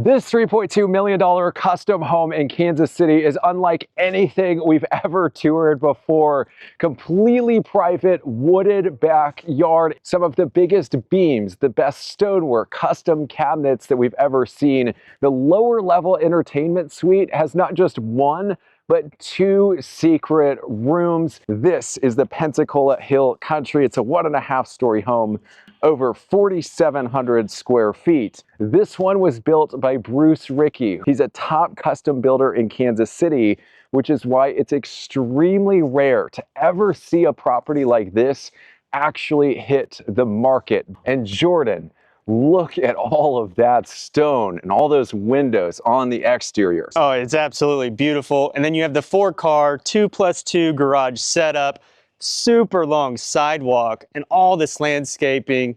This $3.2 million custom home in Kansas City is unlike anything we've ever toured before. Completely private, wooded backyard, some of the biggest beams, the best stonework, custom cabinets that we've ever seen. The lower level entertainment suite has not just one, but two secret rooms. This is the Pensacola Hill Country. It's a 1.5-story home, over 4,700 square feet. This one was built by Bruce Rieke. He's a top custom builder in Kansas City, which is why it's extremely rare to ever see a property like this actually hit the market. And Jordan, look at all of that stone and all those windows on the exterior. Oh, it's absolutely beautiful. And then you have the 4-car, 2+2 garage setup, super long sidewalk, and all this landscaping,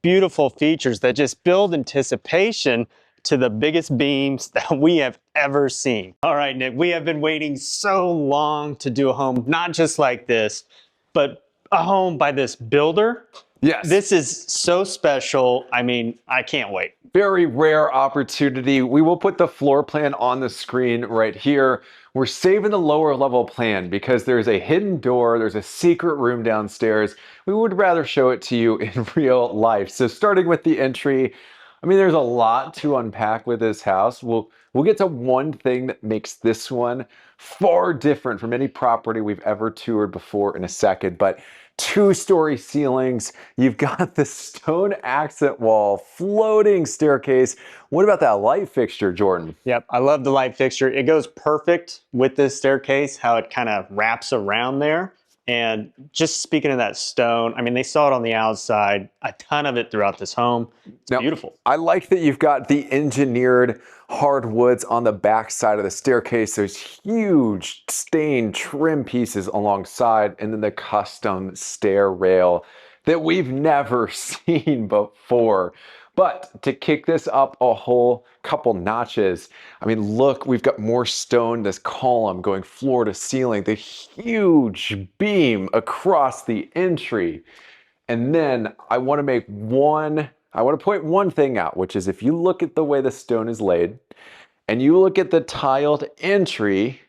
beautiful features that just build anticipation to the biggest beams that we have ever seen. All right, Nick, we have been waiting so long to do a home, not just like this, but a home by this builder. Yes. This is so special. I mean, I can't wait. Very rare opportunity. We will put the floor plan on the screen right here. We're saving the lower level plan because there's a hidden door, there's a secret room downstairs. We would rather show it to you in real life. So starting with the entry, I mean, there's a lot to unpack with this house. We'll get to one thing that makes this one far different from any property we've ever toured before in a second, but 2-story ceilings, you've got the stone accent wall, floating staircase. What about that light fixture, Jordan? Yep, I love the light fixture. It goes perfect with this staircase, how it kind of wraps around there. And just speaking of that stone, I mean, they saw it on the outside, a ton of it throughout this home. It's beautiful. I like that you've got the engineered hardwoods on the back side of the staircase. There's huge stained trim pieces alongside, and then the custom stair rail that we've never seen before. But to kick this up a whole couple notches, I mean, look, we've got more stone, this column going floor to ceiling, the huge beam across the entry. And then I want to point one thing out, which is if you look at the way the stone is laid and you look at the tiled entry,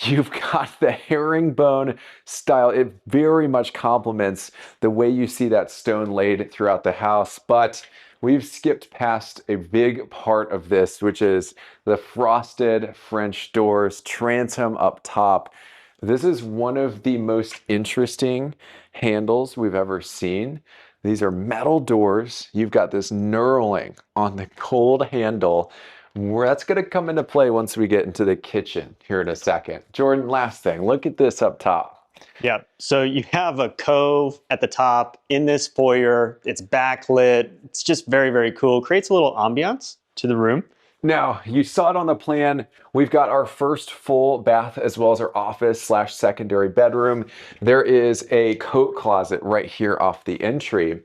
you've got the herringbone style. It very much complements the way you see that stone laid throughout the house, but we've skipped past a big part of this, which is the frosted French doors, transom up top. This is one of the most interesting handles we've ever seen. These are metal doors. You've got this knurling on the cold handle. That's going to come into play once we get into the kitchen here in a second. Jordan, last thing, look at this up top. Yeah, so you have a cove at the top in this foyer. It's backlit. It's just very, very cool. Creates a little ambiance to the room. Now, you saw it on the plan. We've got our first full bath as well as our office/secondary bedroom. There is a coat closet right here off the entry.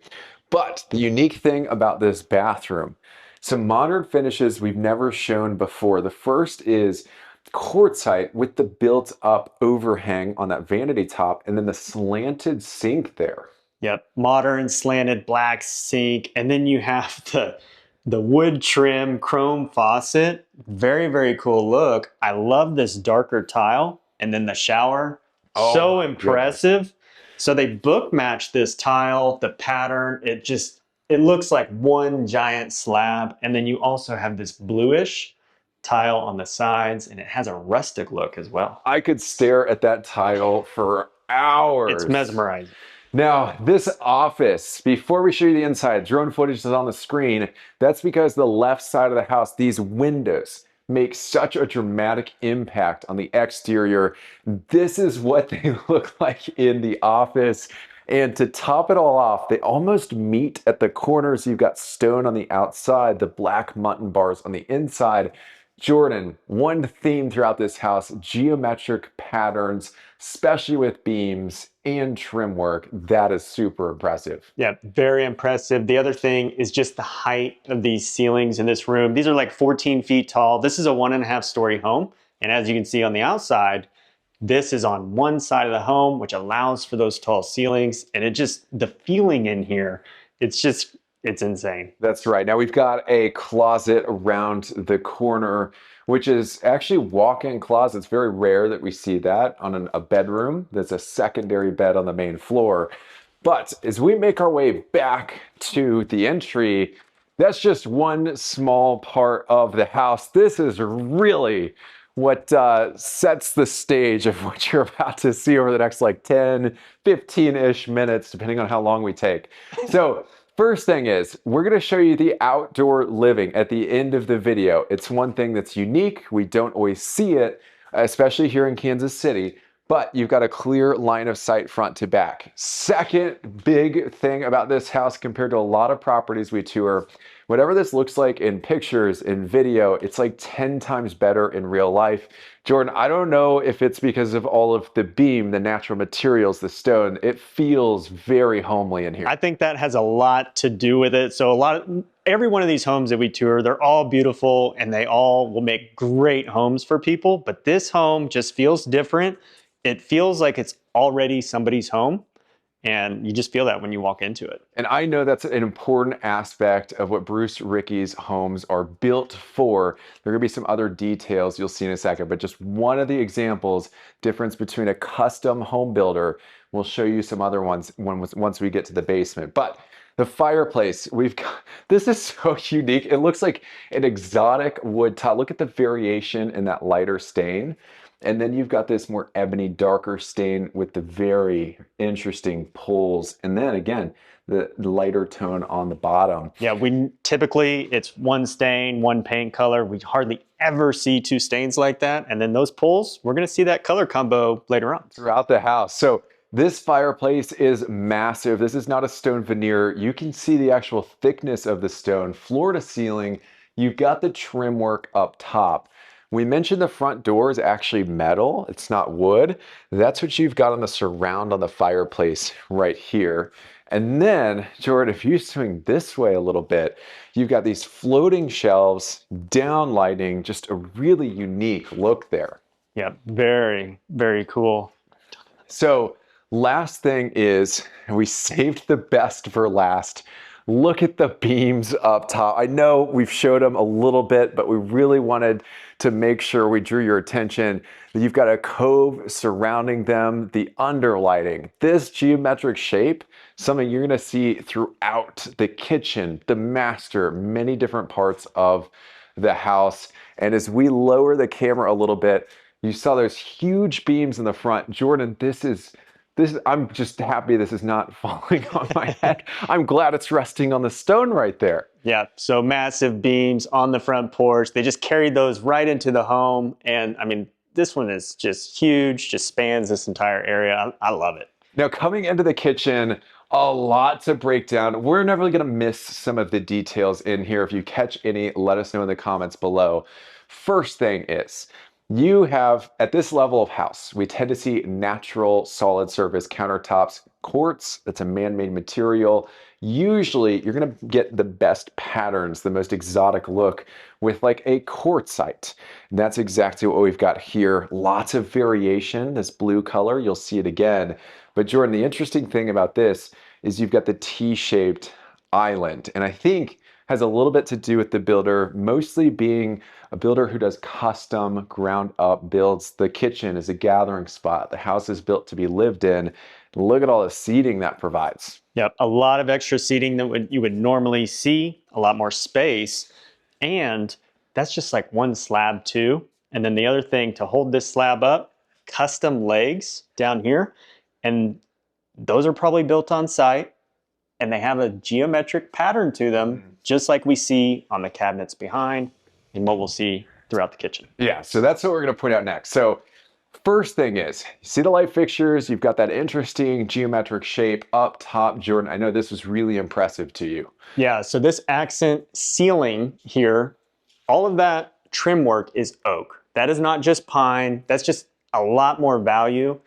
But the unique thing about this bathroom, some modern finishes we've never shown before. The first is quartzite with the built-up overhang on that vanity top and then the slanted sink there. Yep, modern slanted black sink. And then you have the wood trim chrome faucet. Very, very cool look. I love this darker tile. And then the shower, so impressive. Goodness. So they book matched this tile, the pattern. It looks like one giant slab. And then you also have this bluish tile on the sides, and it has a rustic look as well. I could stare at that tile for hours. It's mesmerizing. Now, this office, before we show you the inside, drone footage is on the screen. That's because the left side of the house, these windows make such a dramatic impact on the exterior. This is what they look like in the office. And to top it all off, they almost meet at the corners. You've got stone on the outside, the black mutton bars on the inside. Jordan, one theme throughout this house, geometric patterns, especially with beams and trim work. That is super impressive. Yeah, very impressive. The other thing is just the height of these ceilings in this room. These are like 14 feet tall. This is a 1.5-story home. And as you can see on the outside, this is on one side of the home, which allows for those tall ceilings. And the feeling in here, it's just It's insane. That's right. Now we've got a closet around the corner, which is actually walk-in closet. It's very rare that we see that on a bedroom. There's a secondary bed on the main floor. But as we make our way back to the entry, that's just one small part of the house. This is really what sets the stage of what you're about to see over the next like 10, 15-ish minutes, depending on how long we take. So first thing is, we're going to show you the outdoor living at the end of the video. It's one thing that's unique. We don't always see it, especially here in Kansas City, but you've got a clear line of sight front to back. Second big thing about this house compared to a lot of properties we tour, whatever this looks like in pictures, in video, it's like 10 times better in real life. Jordan, I don't know if it's because of all of the beam, the natural materials, the stone. It feels very homely in here. I think that has a lot to do with it. So every one of these homes that we tour, they're all beautiful and they all will make great homes for people. But this home just feels different. It feels like it's already somebody's home. And you just feel that when you walk into it. And I know that's an important aspect of what Bruce Rieke's homes are built for. There are going to be some other details you'll see in a second, but just one of the examples, difference between a custom home builder. We'll show you some other ones once we get to the basement. But the fireplace, this is so unique. It looks like an exotic wood tile. Look at the variation in that lighter stain. And then you've got this more ebony, darker stain with the very interesting pulls. And then again, the lighter tone on the bottom. Yeah, typically it's one stain, one paint color. We hardly ever see two stains like that. And then those pulls, we're going to see that color combo later on. Throughout the house. So this fireplace is massive. This is not a stone veneer. You can see the actual thickness of the stone, floor to ceiling. You've got the trim work up top. We mentioned the front door is actually metal. It's not wood. That's what you've got on the surround on the fireplace right here. And then, Jordan, if you swing this way a little bit, you've got these floating shelves, down lighting, just a really unique look there. Yeah, very, very cool. So last thing is, we saved the best for last. Look at the beams up top. I know we've showed them a little bit, but we really wanted to make sure we drew your attention that you've got a cove surrounding them, the underlighting. This geometric shape, something you're gonna see throughout the kitchen, the master, many different parts of the house. And as we lower the camera a little bit, you saw those huge beams in the front. Jordan, I'm just happy this is not falling on my head. I'm glad it's resting on the stone right there. Yeah, so massive beams on the front porch. They just carried those right into the home. And I mean, this one is just huge, just spans this entire area. I love it. Now coming into the kitchen, a lot to break down. We're never gonna miss some of the details in here. If you catch any, let us know in the comments below. First thing is, you have, at this level of house, we tend to see natural solid surface countertops, quartz, that's a man-made material. Usually you're gonna get the best patterns, the most exotic look with like a quartzite. And that's exactly what we've got here. Lots of variation, this blue color, you'll see it again. But Jordan, the interesting thing about this is you've got the T-shaped island. And I think has a little bit to do with the builder, mostly being a builder who does custom ground up builds. The kitchen is a gathering spot. The house is built to be lived in. Look at all the seating that provides. Yep, a lot of extra seating that you would normally see, a lot more space. And that's just like one slab too. And then the other thing to hold this slab up, custom legs down here. And those are probably built on site. And they have a geometric pattern to them, just like we see on the cabinets behind and what we'll see throughout the kitchen. Yeah, so that's what we're gonna point out next. So first thing is, you see the light fixtures, you've got that interesting geometric shape up top. Jordan, I know this was really impressive to you. Yeah, so this accent ceiling here, all of that trim work is oak. That is not just pine, that's just a lot more value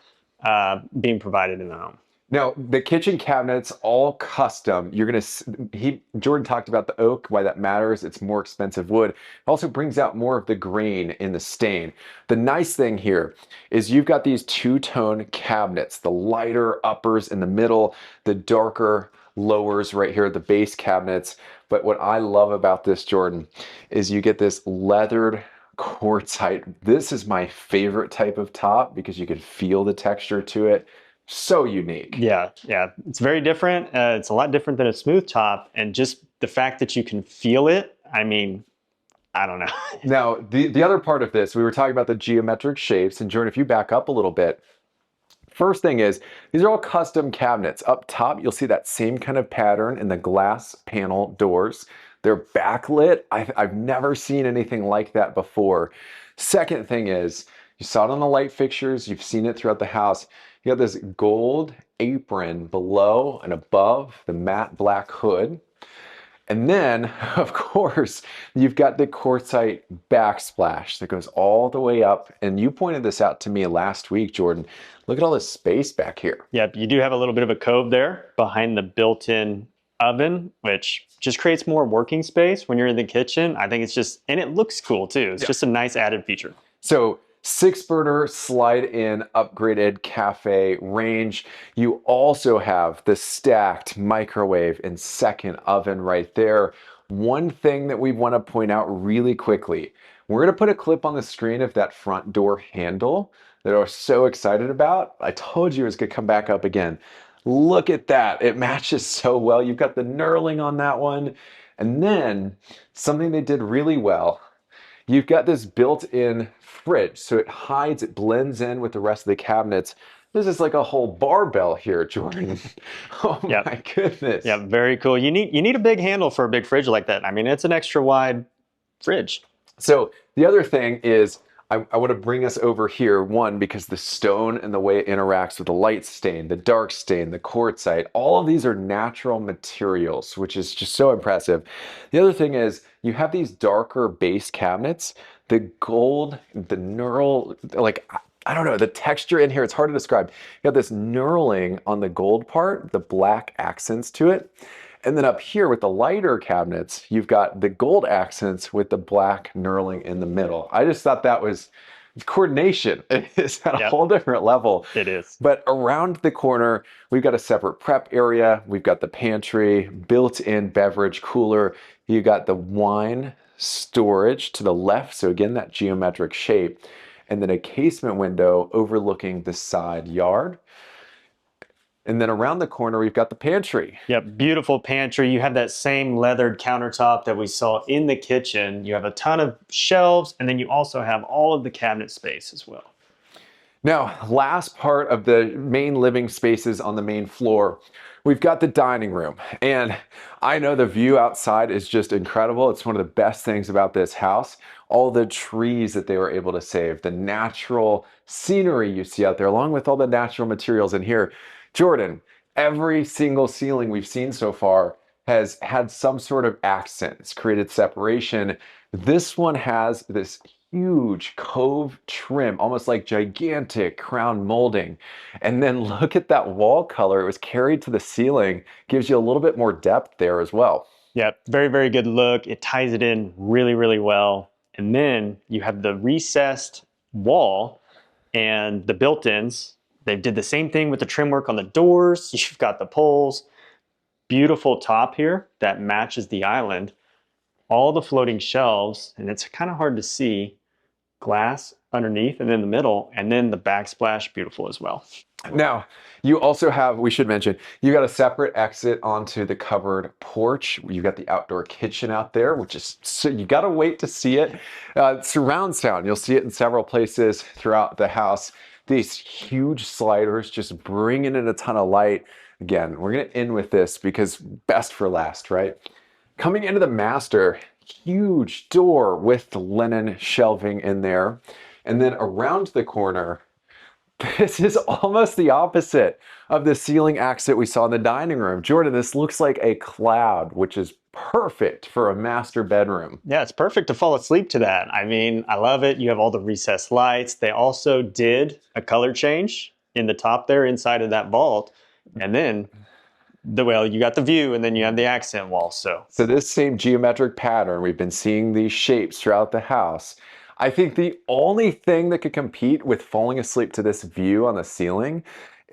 being provided in the home. Now, the kitchen cabinets, all custom. Jordan talked about the oak, why that matters. It's more expensive wood. It also brings out more of the grain in the stain. The nice thing here is you've got these two-tone cabinets, the lighter uppers in the middle, the darker lowers right here at the base cabinets. But what I love about this, Jordan, is you get this leathered quartzite. This is my favorite type of top because you can feel the texture to it. So unique. Yeah, yeah, it's very different. It's a lot different than a smooth top, and just the fact that you can feel it. I mean, I don't know. Now, the other part of this, we were talking about the geometric shapes, and Jordan, if you back up a little bit, first thing is, these are all custom cabinets. Up top, you'll see that same kind of pattern in the glass panel doors. They're backlit. I've never seen anything like that before. Second thing is, you saw it on the light fixtures, you've seen it throughout the house. You got this gold apron below and above the matte black hood. And then, of course, you've got the quartzite backsplash that goes all the way up. And you pointed this out to me last week, Jordan. Look at all this space back here. Yep, you do have a little bit of a cove there behind the built-in oven, which just creates more working space when you're in the kitchen. I think it's just, and it looks cool too. It's just a nice added feature. So 6-burner slide-in upgraded cafe range. You also have the stacked microwave and second oven right there. One thing that we want to point out really quickly, we're going to put a clip on the screen of that front door handle that I was so excited about. I told you it was going to come back up again. Look at that. It matches so well. You've got the knurling on that one. And then something they did really well, you've got this built-in fridge, so it hides, it blends in with the rest of the cabinets. This is like a whole barbell here, Jordan. Oh my goodness. Yeah, very cool. You need a big handle for a big fridge like that. I mean, it's an extra wide fridge. So the other thing is, I want to bring us over here, one, because the stone and the way it interacts with the light stain, the dark stain, the quartzite, all of these are natural materials, which is just so impressive. The other thing is, you have these darker base cabinets, the gold, the knurl, like, I don't know, the texture in here, it's hard to describe. You have this knurling on the gold part, the black accents to it. And then up here with the lighter cabinets, you've got the gold accents with the black knurling in the middle. I just thought that was coordination. It's at a whole different level. It is. But around the corner, we've got a separate prep area. We've got the pantry, built-in beverage cooler. You got the wine storage to the left. So again, that geometric shape. And then a casement window overlooking the side yard. And then around the corner, we've got the pantry. Yep, beautiful pantry. You have that same leathered countertop that we saw in the kitchen. You have a ton of shelves, and then you also have all of the cabinet space as well. Now, last part of the main living spaces on the main floor, we've got the dining room. And I know the view outside is just incredible. It's one of the best things about this house. All the trees that they were able to save, the natural scenery you see out there, along with all the natural materials in here. Jordan, every single ceiling we've seen so far has had some sort of accent. It's created separation. This one has this huge cove trim, almost like gigantic crown molding. And then look at that wall color. It was carried to the ceiling. Gives you a little bit more depth there as well. Yeah, very, very good look. It ties it in really, really well. And then you have the recessed wall and the built-ins. They did the same thing with the trim work on the doors. You've got the poles. Beautiful top here that matches the island. All the floating shelves, and it's kind of hard to see. Glass underneath and in the middle, and then the backsplash, beautiful as well. Now, you also have, we should mention, you got a separate exit onto the covered porch. You've got the outdoor kitchen out there, which is, so you got to wait to see it. Surround sound, you'll see it in several places throughout the house. These huge sliders just bringing in a ton of light. Again, we're going to end with this because best for last, right? Coming into the master, huge door with the linen shelving in there. And then around the corner, this is almost the opposite of the ceiling accent we saw in the dining room. Jordan, this looks like a cloud, which is perfect for a master bedroom. Yeah, it's perfect to fall asleep to that. I mean, I love it. You have all the recessed lights. They also did a color change in the top there inside of that vault. And then well, you got the view and then you have the accent wall. So this same geometric pattern, we've been seeing these shapes throughout the house. I think the only thing that could compete with falling asleep to this view on the ceiling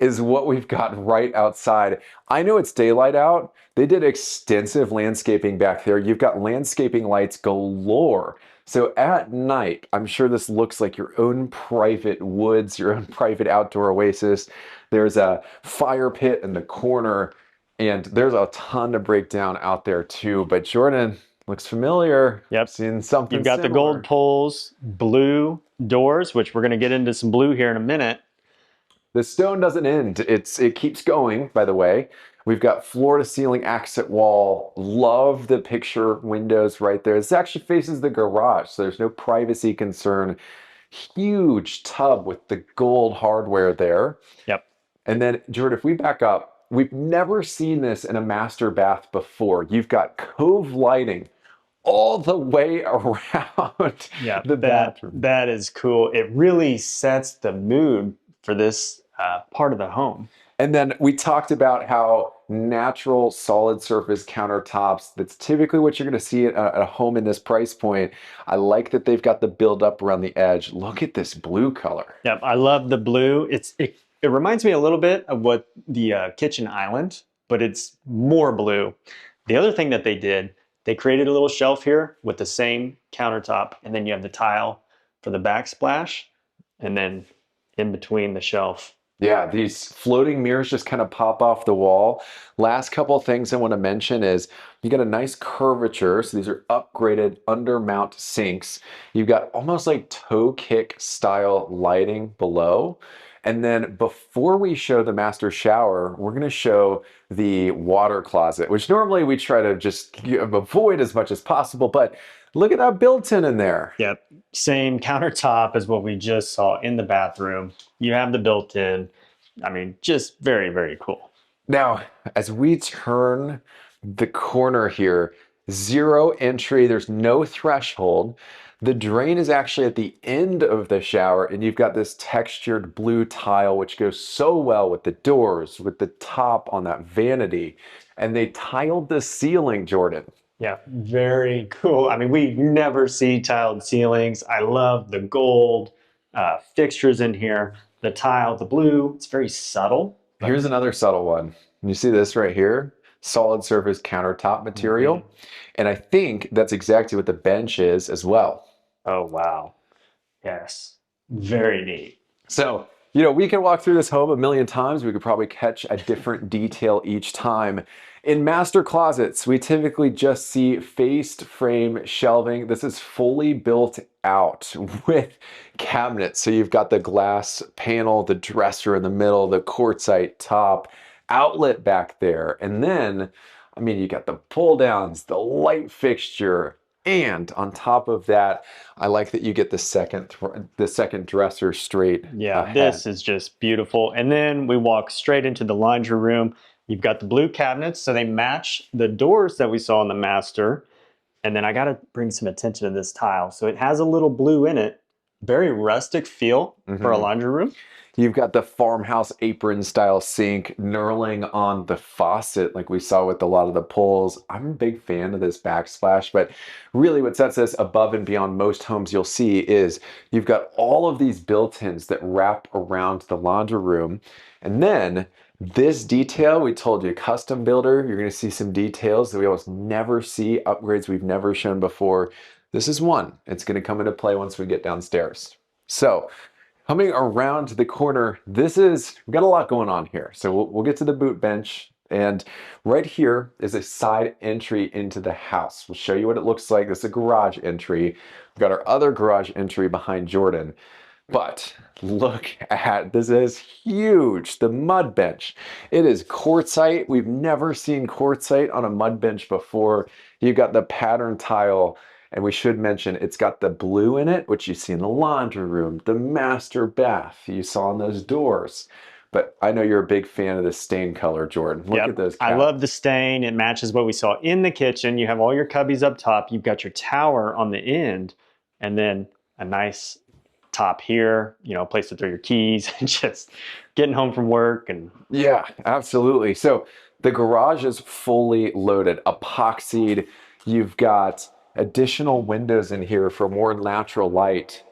is what we've got right outside. I know it's daylight out. They did extensive landscaping back there. You've got landscaping lights galore. So at night, I'm sure this looks like your own private woods, your own private outdoor oasis. There's a fire pit in the corner, and there's a ton to break down out there too. But Jordan, looks familiar. Yep. Seeing something You've got similar. the gold poles, blue doors, which we're going to get into some blue here in a minute. The stone doesn't end. It keeps going, by the way. We've got floor to ceiling accent wall. Love the picture windows right there. This actually faces the garage, so there's no privacy concern. Huge tub with the gold hardware there. Yep. And then, Jordan, if we back up, we've never seen this in a master bath before. You've got cove lighting all the way around the bathroom. That is cool. It really sets the mood for this part of the home. And then we talked about how natural solid surface countertops, that's typically what you're going to see at a home in this price point. I like that they've got the build up around the edge. Look at this blue color. Yep, I love the blue. It reminds me a little bit of what the kitchen island, but it's more blue. The other thing that they did, they created a little shelf here with the same countertop, and then you have the tile for the backsplash, and then in between the shelf. Yeah, these floating mirrors just kind of pop off the wall. Last couple of things I want to mention is you got a nice curvature. So these are upgraded undermount sinks. You've got almost like toe kick style lighting below. And then before we show the master shower, we're going to show the water closet, which normally we try to just avoid as much as possible. But look at that built-in in there. Yep, same countertop as what we just saw in the bathroom. You have the built-in. I mean, just very, very cool. Now, as we turn the corner here, zero entry, there's no threshold. The drain is actually at the end of the shower, and you've got this textured blue tile, which goes so well with the doors, with the top on that vanity. And they tiled the ceiling, Jordan. Yeah, very cool. I mean, we never see tiled ceilings. I love the gold fixtures in here. The tile, the blue, it's very subtle. Here's another subtle one. You see this right here? Solid surface countertop material. Mm-hmm. And I think that's exactly what the bench is as well. Oh, wow. Yes, very neat. So, you know, we can walk through this home a million times. We could probably catch a different detail each time. In master closets, we typically just see faced frame shelving. This is fully built out with cabinets. So you've got the glass panel, the dresser in the middle, the quartzite top, outlet back there. And then, I mean, you got the pull downs, the light fixture, and on top of that, I like that you get the second dresser straight. Yeah, ahead. This is just beautiful. And then we walk straight into the laundry room. You've got the blue cabinets, so they match the doors that we saw in the master. And then I got to bring some attention to this tile. So it has a little blue in it. Very rustic feel for a laundry room. You've got the farmhouse apron style sink knurling on the faucet like we saw with a lot of the pulls. I'm a big fan of this backsplash, but really what sets this above and beyond most homes you'll see is you've got all of these built-ins that wrap around the laundry room. And then this detail, we told you, custom builder, you're going to see some details that we almost never see, upgrades we've never shown before. This is one. It's going to come into play once we get downstairs. So, coming around the corner, we've got a lot going on here. So we'll get to the boot bench, and right here is a side entry into the house. We'll show you what it looks like. This is a garage entry. We've got our other garage entry behind Jordan. But look at, this is huge, the mud bench. It is quartzite. We've never seen quartzite on a mud bench before. You've got the pattern tile, and we should mention it's got the blue in it, which you see in the laundry room, the master bath you saw on those doors. But I know you're a big fan of the stain color, Jordan. Look at those cabinets. I love the stain. It matches what we saw in the kitchen. You have all your cubbies up top. You've got your tower on the end, and then a nice top here, you know, a place to throw your keys and just getting home from work. And yeah, absolutely. So the garage is fully loaded, epoxied. You've got additional windows in here for more natural light.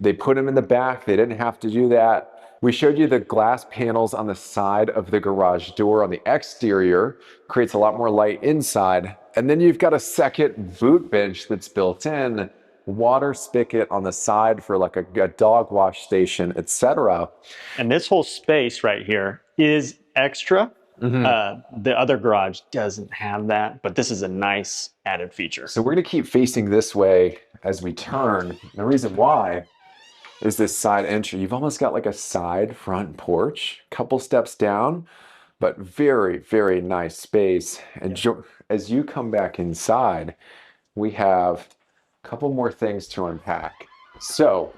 They put them in the back. They didn't have to do that. We showed you the glass panels on the side of the garage door on the exterior, creates a lot more light inside. And then you've got a second boot bench that's built in, water spigot on the side for like a dog wash station, etc. And this whole space right here is extra. The other garage doesn't have that, but this is a nice added feature. So we're going to keep facing this way as we turn. And the reason why is this side entry. You've almost got like a side front porch, couple steps down, but very, very nice space. And as you come back inside, we have a couple more things to unpack. So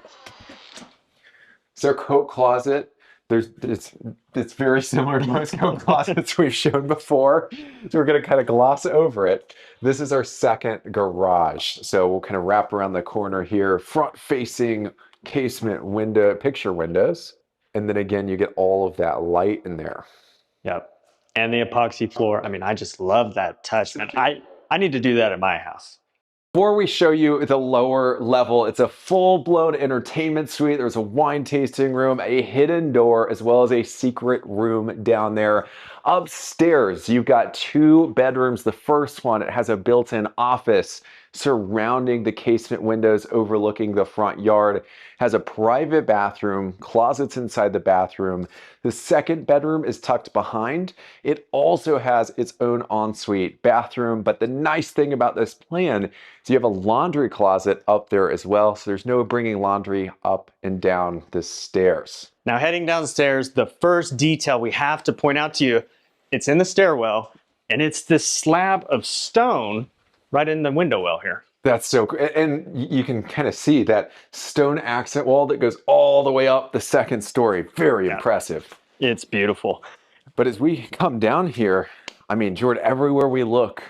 it's our coat closet. It's very similar to most coat closets we've shown before. So we're going to kind of gloss over it. This is our second garage. So we'll kind of wrap around the corner here, front facing casement window, picture windows. And then again, you get all of that light in there. Yep. And the epoxy floor. I mean, I just love that touch. Man, I need to do that at my house. Before we show you the lower level, it's a full-blown entertainment suite. There's a wine tasting room, a hidden door, as well as a secret room down there. Upstairs, you've got 2 bedrooms. The first one, it has a built-in office surrounding the casement windows overlooking the front yard. Has a private bathroom, closets inside the bathroom. The second bedroom is tucked behind. It also has its own ensuite bathroom, but the nice thing about this plan is you have a laundry closet up there as well, so there's no bringing laundry up and down the stairs. Now heading downstairs, the first detail we have to point out to you, it's in the stairwell, and it's this slab of stone right in the window well here. That's so cool. And you can kind of see that stone accent wall that goes all the way up the second story. Very impressive. It's beautiful. But as we come down here, I mean, Jordan, everywhere we look,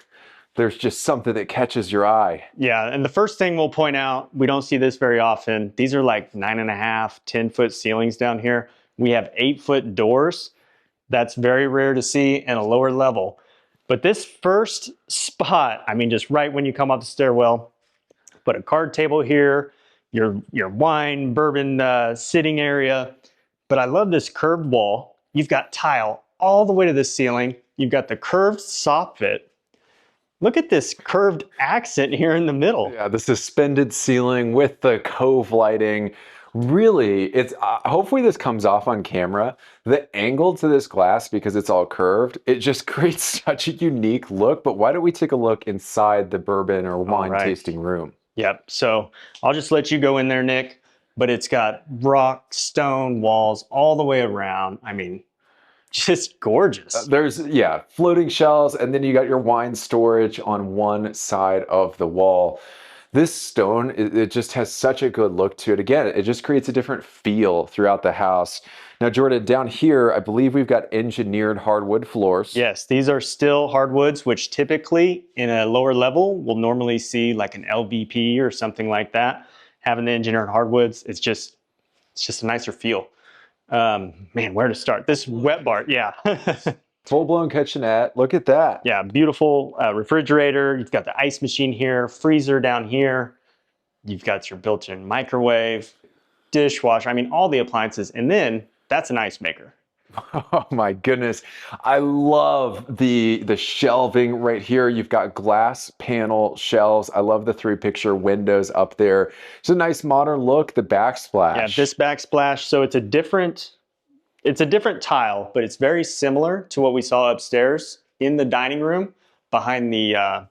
there's just something that catches your eye. Yeah, and the first thing we'll point out, we don't see this very often. These are like 9.5, 10-foot ceilings down here. We have 8-foot doors. That's very rare to see in a lower level. But this first spot, I mean, just right when you come up the stairwell, put a card table here, your wine, bourbon sitting area. But I love this curved wall. You've got tile all the way to the ceiling. You've got the curved soffit. Look at this curved accent here in the middle. Yeah, the suspended ceiling with the cove lighting. Really, it's hopefully this comes off on camera. The angle to this glass, because it's all curved, it just creates such a unique look. But why don't we take a look inside the bourbon or wine tasting room? Yep, so I'll just let you go in there, Nick. But it's got rock, stone walls all the way around. I mean, just gorgeous. There's, yeah, floating shelves, and then you got your wine storage on one side of the wall. This stone, it just has such a good look to it. Again, it just creates a different feel throughout the house. Now, Jordan, down here, I believe we've got engineered hardwood floors. Yes, these are still hardwoods, which typically in a lower level, we'll normally see like an LVP or something like that. Having the engineered hardwoods, it's just a nicer feel. Man, where to start? This wet bar, yeah. Full-blown kitchenette, look at that. Yeah, beautiful refrigerator. You've got the ice machine here, freezer down here. You've got your built-in microwave, dishwasher. I mean, all the appliances. And then that's an ice maker. Oh my goodness. I love the shelving right here. You've got glass panel shelves. I love the 3-picture windows up there. It's a nice modern look, the backsplash. Yeah, this backsplash. So it's a different tile, but it's very similar to what we saw upstairs in the dining room behind the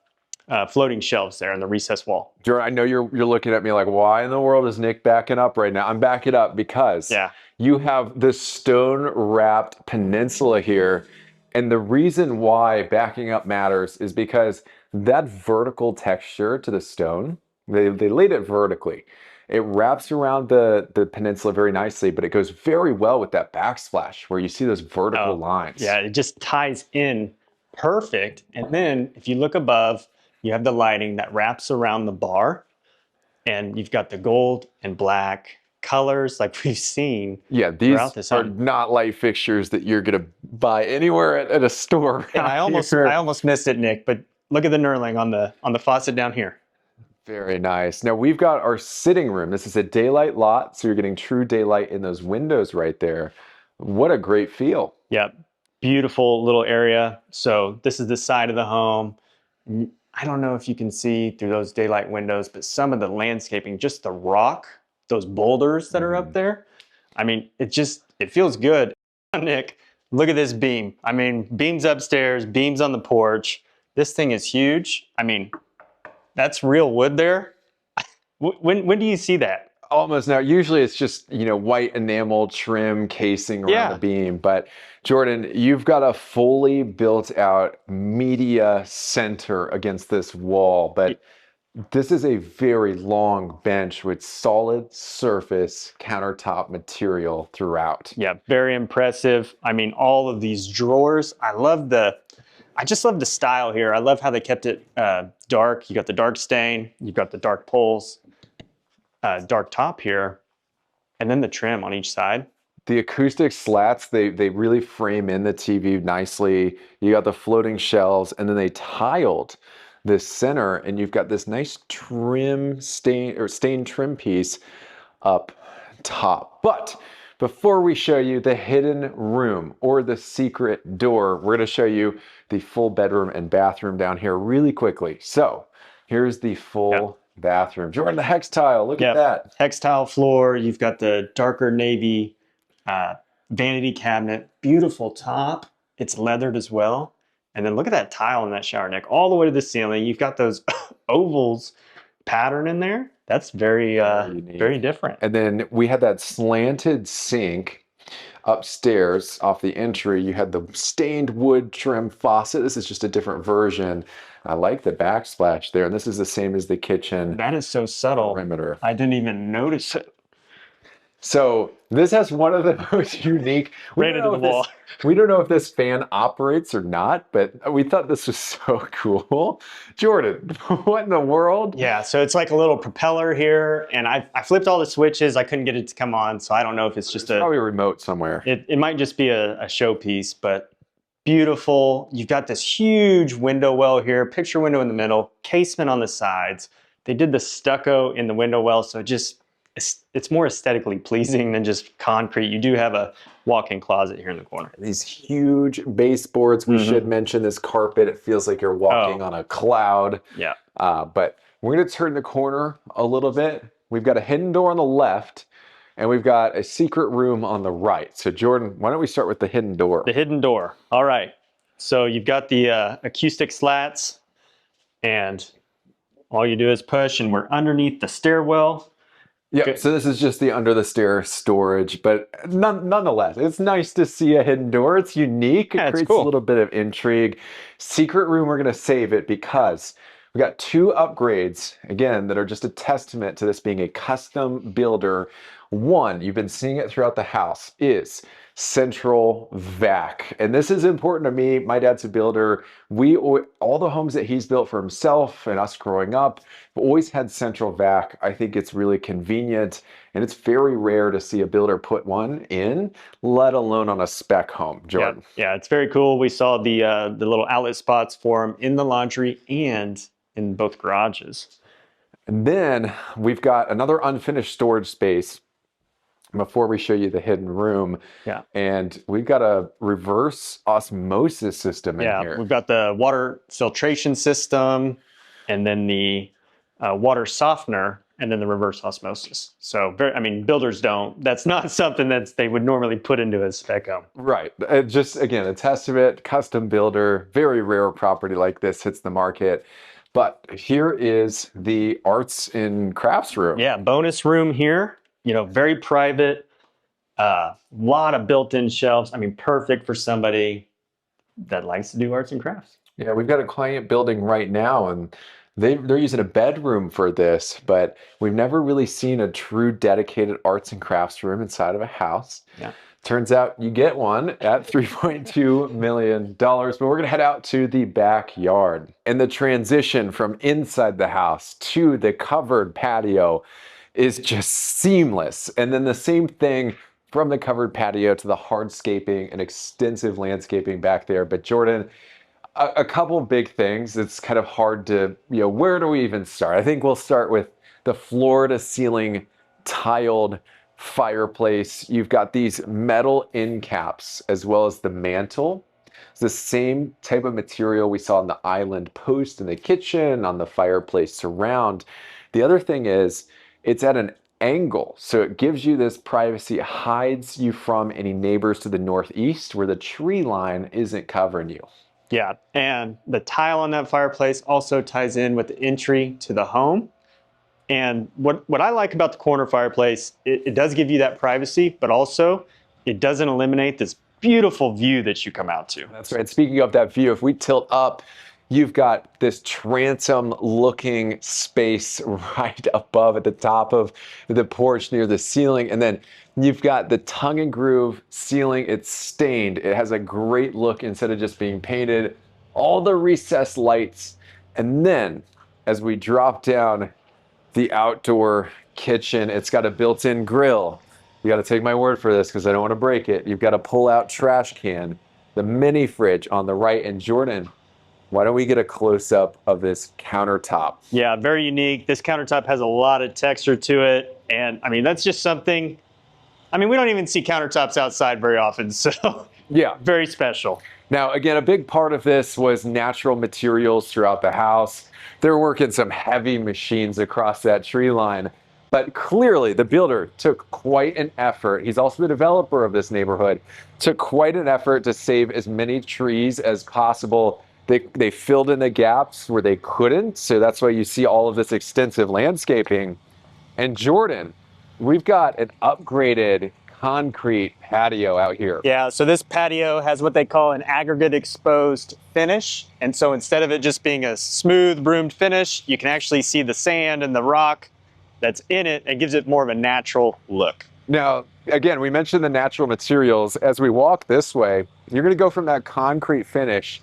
floating shelves there in the recess wall. Jordan, I know you're looking at me like, why in the world is Nick backing up right now? I'm backing up because you have this stone-wrapped peninsula here. And the reason why backing up matters is because that vertical texture to the stone, they laid it vertically. It wraps around the peninsula very nicely, but it goes very well with that backsplash where you see those vertical lines. Yeah, it just ties in perfect. And then if you look above, you have the lighting that wraps around the bar, and you've got the gold and black colors like we've seen. Yeah, these are not light fixtures that you're gonna buy anywhere at a store. And I almost missed it, Nick, but look at the knurling on the faucet down here. Very nice. Now we've got our sitting room. This is a daylight lot, so you're getting true daylight in those windows right there. What a great feel. Yep. Beautiful little area. So this is the side of the home. I don't know if you can see through those daylight windows, but some of the landscaping, just the rock, those boulders that are up there. I mean, it feels good. Nick, look at this beam. I mean, beams upstairs, beams on the porch. This thing is huge. I mean, that's real wood there. When do you see that? Almost now. Usually it's just, white enamel trim casing around the beam. But Jordan, you've got a fully built out media center against this wall. But this is a very long bench with solid surface countertop material throughout. Yeah, very impressive. I mean, all of these drawers. I just love the style here. I love how they kept it dark. You got the dark stain, you've got the dark poles, dark top here, and then the trim on each side. The acoustic slats, they really frame in the TV nicely. You got the floating shelves, and then they tiled this center, and you've got this nice trim stain trim piece up top. But before we show you the hidden room or the secret door, we're going to show you the full bedroom and bathroom down here really quickly. So here's the full bathroom. Jordan, the hex tile, look at that. Hex tile floor. You've got the darker navy vanity cabinet. Beautiful top. It's leathered as well. And then look at that tile in that shower, Nick, all the way to the ceiling. You've got those ovals pattern in there. That's very different. And then we had that slanted sink upstairs off the entry. You had the stained wood trim faucet. This is just a different version. I like the backsplash there. And this is the same as the kitchen. That is so subtle. Perimeter. I didn't even notice it. So this has one of the most unique. Right into the wall. We don't know if this fan operates or not, but we thought this was so cool. Jordan, what in the world? Yeah, so it's like a little propeller here, and I flipped all the switches. I couldn't get it to come on, so I don't know if it's just probably a remote somewhere. It might just be a showpiece, but beautiful. You've got this huge window well here, picture window in the middle, casement on the sides. They did the stucco in the window well, so it's more aesthetically pleasing than just concrete. You do have a walk-in closet here in the corner. These huge baseboards. We should mention this carpet. It feels like you're walking on a cloud. Yeah. But we're going to turn the corner a little bit. We've got a hidden door on the left, and we've got a secret room on the right. So Jordan, why don't we start with the hidden door? The hidden door. All right. So you've got the acoustic slats, and all you do is push, and we're underneath the stairwell. Yeah, so this is just the under the stair storage, but nonetheless, it's nice to see a hidden door. It's unique. It creates a little bit of intrigue. Secret room, we're going to save it because we got two upgrades, again, that are just a testament to this being a custom builder. One, you've been seeing it throughout the house, is central vac. And this is important to me. My dad's a builder. All the homes that he's built for himself and us growing up have always had central vac. I think it's really convenient, and it's very rare to see a builder put one in, let alone on a spec home. Jordan. Yeah, it's very cool. We saw the little outlet spots for them in the laundry and in both garages. And then we've got another unfinished storage space before we show you the hidden room. Yeah. And we've got a reverse osmosis system in here. We've got the water filtration system, and then the water softener, and then the reverse osmosis. So, builders don't. That's not something that they would normally put into a spec home. Right. Just, again, a testament, custom builder, very rare property like this hits the market. But here is the arts and crafts room. Yeah, bonus room here. Very private, lot of built-in shelves. Perfect for somebody that likes to do arts and crafts. Yeah, we've got a client building right now, and they're using a bedroom for this, but we've never really seen a true dedicated arts and crafts room inside of a house. Yeah. Turns out you get one at $3.2 million, but we're gonna head out to the backyard. And the transition from inside the house to the covered patio is just seamless. And then the same thing from the covered patio to the hardscaping and extensive landscaping back there. But Jordan, a couple of big things. It's kind of hard to, where do we even start? I think we'll start with the floor to ceiling tiled fireplace. You've got these metal end caps as well as the mantle. It's the same type of material we saw on the island post in the kitchen, on the fireplace surround. The other thing is it's at an angle, so it gives you this privacy. It hides you from any neighbors to the northeast where the tree line isn't covering you. Yeah, and the tile on that fireplace also ties in with the entry to the home. And what I like about the corner fireplace, it does give you that privacy, but also it doesn't eliminate this beautiful view that you come out to. That's right. Speaking of that view, if we tilt up, you've got this transom looking space right above at the top of the porch near the ceiling. And then you've got the tongue and groove ceiling. It's stained. It has a great look instead of just being painted. All the recessed lights. And then as we drop down the outdoor kitchen, it's got a built-in grill. You got to take my word for this because I don't want to break it. You've got a pull-out trash can, the mini fridge on the right. And Jordan, why don't we get a close-up of this countertop? Yeah, very unique. This countertop has a lot of texture to it. And I mean, that's just something, I mean, we don't even see countertops outside very often. So yeah, very special. Now, again, a big part of this was natural materials throughout the house. They're working some heavy machines across that tree line. But clearly, the builder took quite an effort. He's also the developer of this neighborhood. Took quite an effort to save as many trees as possible. They filled in the gaps where they couldn't. So that's why you see all of this extensive landscaping. And Jordan, we've got an upgraded concrete patio out here. Yeah, so this patio has what they call an aggregate exposed finish. And so instead of it just being a smooth broomed finish, you can actually see the sand and the rock that's in it. It gives it more of a natural look. Now, again, we mentioned the natural materials. As we walk this way, you're going to go from that concrete finish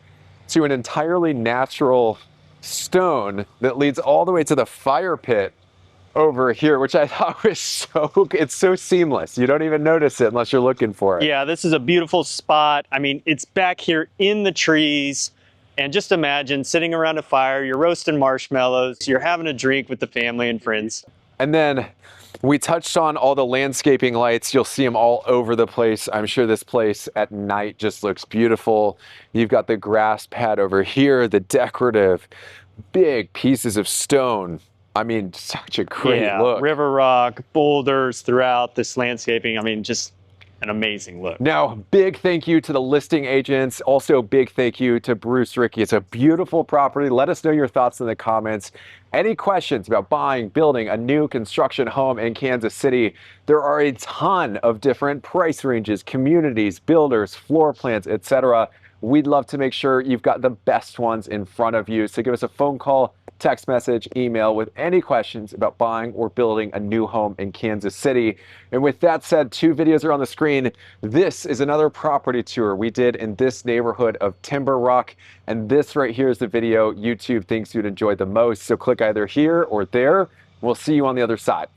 to an entirely natural stone that leads all the way to the fire pit over here, which I thought was it's so seamless. You don't even notice it unless you're looking for it. Yeah, this is a beautiful spot. I mean, it's back here in the trees. And just imagine sitting around a fire, you're roasting marshmallows, you're having a drink with the family and friends. And then we touched on all the landscaping lights. You'll see them all over the place. I'm sure this place at night just looks beautiful. You've got the grass pad over here, the decorative, big pieces of stone. I mean, such a great look. River rock, boulders throughout this landscaping. I mean, just an amazing look. Now, big thank you to the listing agents. Also, big thank you to Bruce Rieke. It's a beautiful property. Let us know your thoughts in the comments. Any questions about buying, building a new construction home in Kansas City? There are a ton of different price ranges, communities, builders, floor plans, etc. We'd love to make sure you've got the best ones in front of you. So give us a phone call, text message, email with any questions about buying or building a new home in Kansas City. And with that said, 2 videos are on the screen. This is another property tour we did in this neighborhood of Timber Rock. And this right here is the video YouTube thinks you'd enjoy the most. So click either here or there. We'll see you on the other side.